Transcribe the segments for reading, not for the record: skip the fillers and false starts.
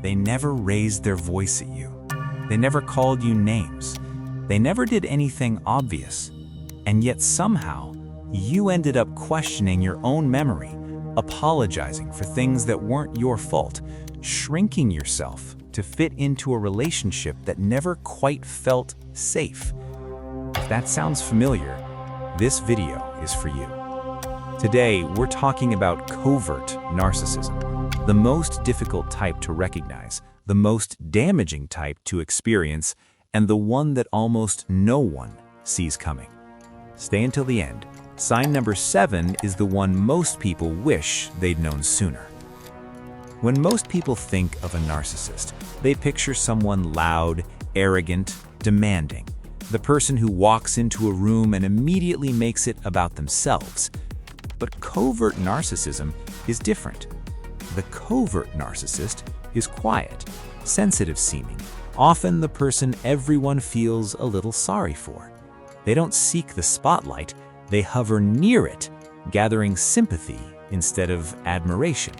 They never raised their voice at you. They never called you names. They never did anything obvious. And yet somehow, you ended up questioning your own memory, apologizing for things that weren't your fault, shrinking yourself to fit into a relationship that never quite felt safe. If that sounds familiar, this video is for you. Today, we're talking about covert narcissism, the most difficult type to recognize, the most damaging type to experience, and the one that almost no one sees coming. Stay until the end. Sign number 7 is the one most people wish they'd known sooner. When most people think of a narcissist, they picture someone loud, arrogant, demanding, the person who walks into a room and immediately makes it about themselves. But covert narcissism is different. The covert narcissist is quiet, sensitive-seeming, often the person everyone feels a little sorry for. They don't seek the spotlight, they hover near it, gathering sympathy instead of admiration.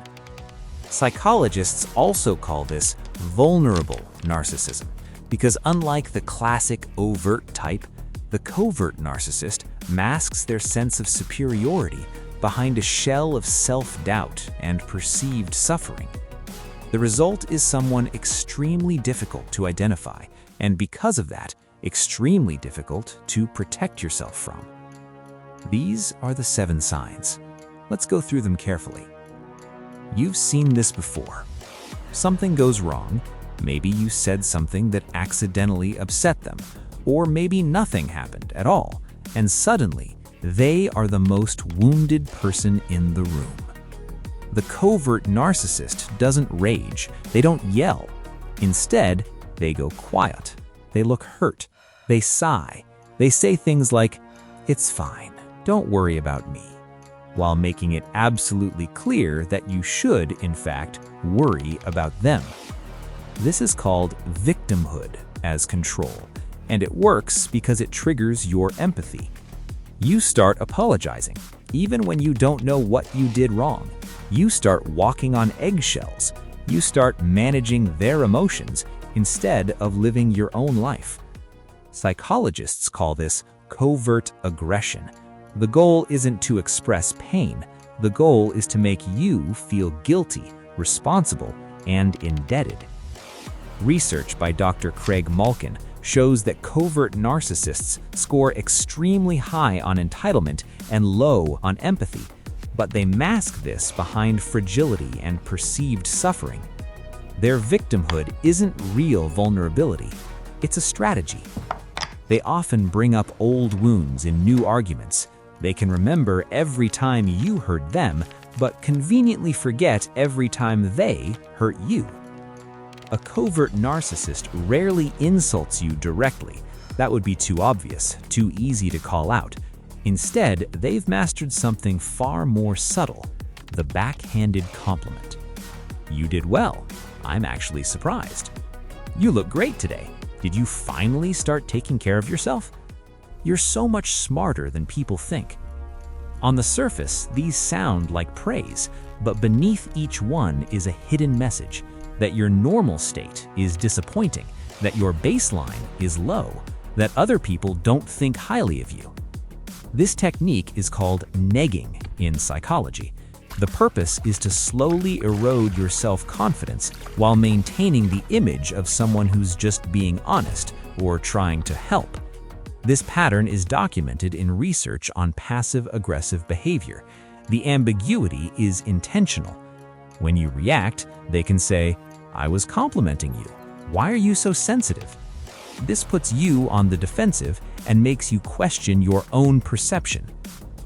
Psychologists also call this vulnerable narcissism, because unlike the classic overt type, the covert narcissist masks their sense of superiority behind a shell of self-doubt and perceived suffering. The result is someone extremely difficult to identify, and because of that, extremely difficult to protect yourself from. These are the 7 signs. Let's go through them carefully. You've seen this before. Something goes wrong. Maybe you said something that accidentally upset them, or maybe nothing happened at all, and suddenly, they are the most wounded person in the room. The covert narcissist doesn't rage, they don't yell. Instead, they go quiet. They look hurt. They sigh. They say things like, "It's fine, don't worry about me," while making it absolutely clear that you should, in fact, worry about them. This is called victimhood as control, and it works because it triggers your empathy. You start apologizing, even when you don't know what you did wrong. You start walking on eggshells. You start managing their emotions instead of living your own life. Psychologists call this covert aggression. The goal isn't to express pain. The goal is to make you feel guilty, responsible, and indebted. Research by Dr. Craig Malkin shows that covert narcissists score extremely high on entitlement and low on empathy, but they mask this behind fragility and perceived suffering. Their victimhood isn't real vulnerability, it's a strategy. They often bring up old wounds in new arguments. They can remember every time you hurt them, but conveniently forget every time they hurt you. A covert narcissist rarely insults you directly. That would be too obvious, too easy to call out. Instead, they've mastered something far more subtle, the backhanded compliment. "You did well. I'm actually surprised." "You look great today. Did you finally start taking care of yourself?" "You're so much smarter than people think." On the surface, these sound like praise, but beneath each one is a hidden message that your normal state is disappointing, that your baseline is low, that other people don't think highly of you. This technique is called negging in psychology. The purpose is to slowly erode your self-confidence while maintaining the image of someone who's just being honest or trying to help. This pattern is documented in research on passive-aggressive behavior. The ambiguity is intentional. When you react, they can say, "I was complimenting you. Why are you so sensitive?" This puts you on the defensive and makes you question your own perception.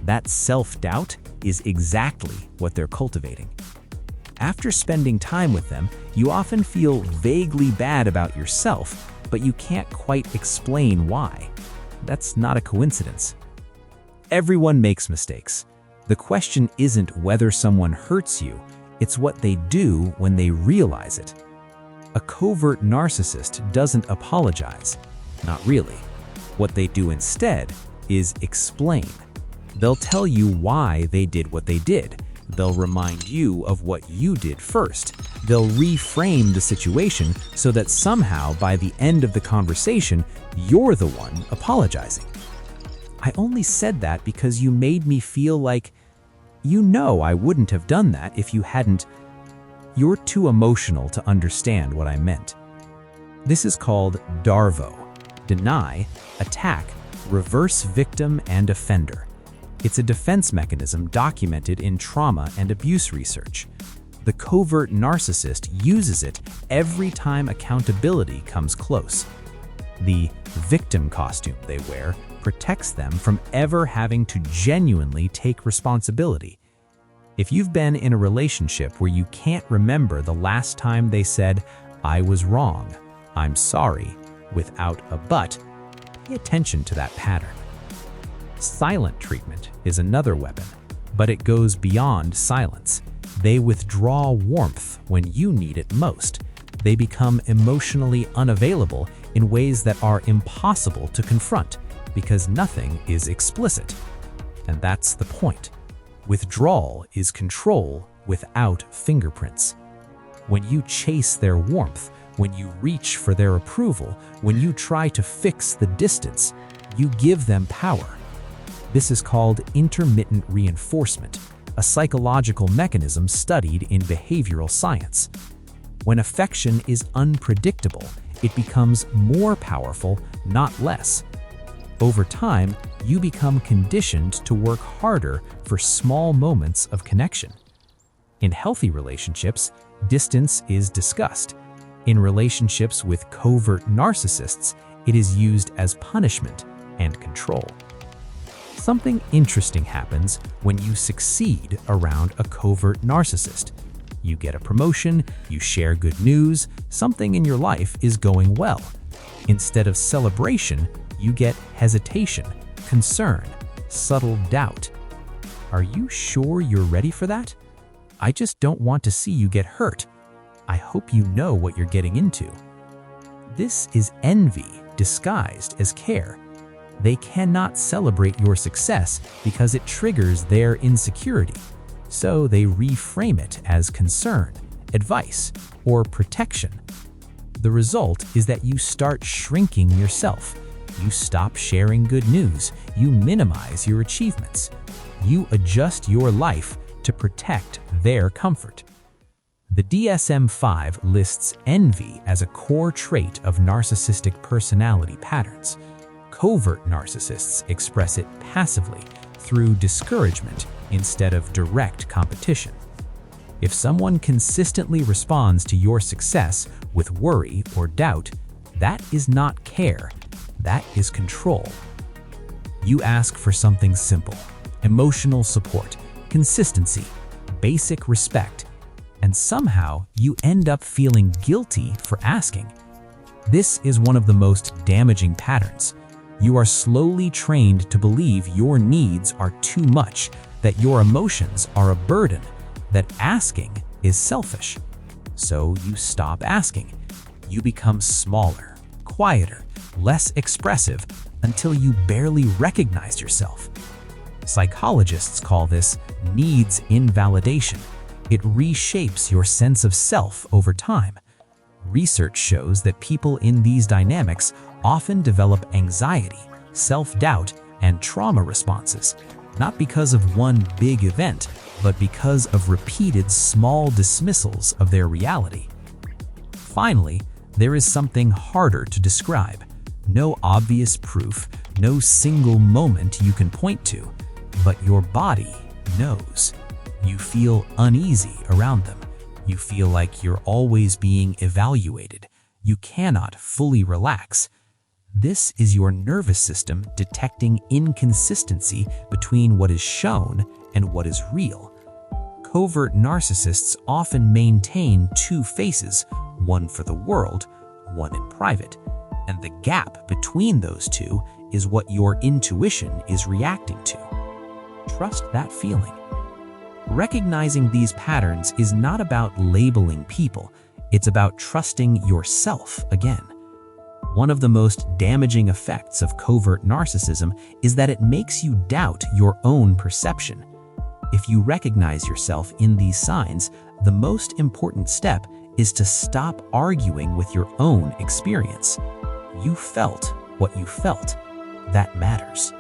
That self-doubt is exactly what they're cultivating. After spending time with them, you often feel vaguely bad about yourself, but you can't quite explain why. That's not a coincidence. Everyone makes mistakes. The question isn't whether someone hurts you, it's what they do when they realize it. A covert narcissist doesn't apologize. Not really. What they do instead is explain. They'll tell you why they did what they did, They'll remind you of what you did first. They'll reframe the situation so that somehow by the end of the conversation, you're the one apologizing. I only said that because you made me feel like, I wouldn't have done that if you hadn't. You're too emotional to understand what I meant. This is called DARVO: deny, attack, reverse victim and offender. It's a defense mechanism documented in trauma and abuse research. The covert narcissist uses it every time accountability comes close. The victim costume they wear protects them from ever having to genuinely take responsibility. If you've been in a relationship where you can't remember the last time they said, "I was wrong, I'm sorry," without a but, pay attention to that pattern. Silent treatment is another weapon, but it goes beyond silence. They withdraw warmth when you need it most. They become emotionally unavailable in ways that are impossible to confront because nothing is explicit. And that's the point. Withdrawal is control without fingerprints. When you chase their warmth, when you reach for their approval, when you try to fix the distance, you give them power. This is called intermittent reinforcement, a psychological mechanism studied in behavioral science. When affection is unpredictable, it becomes more powerful, not less. Over time, you become conditioned to work harder for small moments of connection. In healthy relationships, distance is discussed. In relationships with covert narcissists, it is used as punishment and control. Something interesting happens when you succeed around a covert narcissist. You get a promotion, you share good news, something in your life is going well. Instead of celebration, you get hesitation, concern, subtle doubt. Are you sure you're ready for that? I just don't want to see you get hurt. I hope you know what you're getting into. This is envy disguised as care. They cannot celebrate your success because it triggers their insecurity. So they reframe it as concern, advice, or protection. The result is that you start shrinking yourself. You stop sharing good news. You minimize your achievements. You adjust your life to protect their comfort. The DSM-5 lists envy as a core trait of narcissistic personality patterns. Covert narcissists express it passively through discouragement instead of direct competition. If someone consistently responds to your success with worry or doubt, that is not care, that is control. You ask for something simple: emotional support, consistency, basic respect, and somehow you end up feeling guilty for asking. This is one of the most damaging patterns. You are slowly trained to believe your needs are too much, that your emotions are a burden, that asking is selfish. So you stop asking. You become smaller, quieter, less expressive until you barely recognize yourself. Psychologists call this needs invalidation. It reshapes your sense of self over time. Research shows that people in these dynamics often develop anxiety, self-doubt, and trauma responses, not because of one big event, but because of repeated small dismissals of their reality. Finally, there is something harder to describe. No obvious proof, no single moment you can point to, but your body knows. You feel uneasy around them. You feel like you're always being evaluated. You cannot fully relax. This is your nervous system detecting inconsistency between what is shown and what is real. Covert narcissists often maintain two faces, one for the world, one in private. And the gap between those two is what your intuition is reacting to. Trust that feeling. Recognizing these patterns is not about labeling people, it's about trusting yourself again. One of the most damaging effects of covert narcissism is that it makes you doubt your own perception. If you recognize yourself in these signs, the most important step is to stop arguing with your own experience. You felt what you felt. That matters.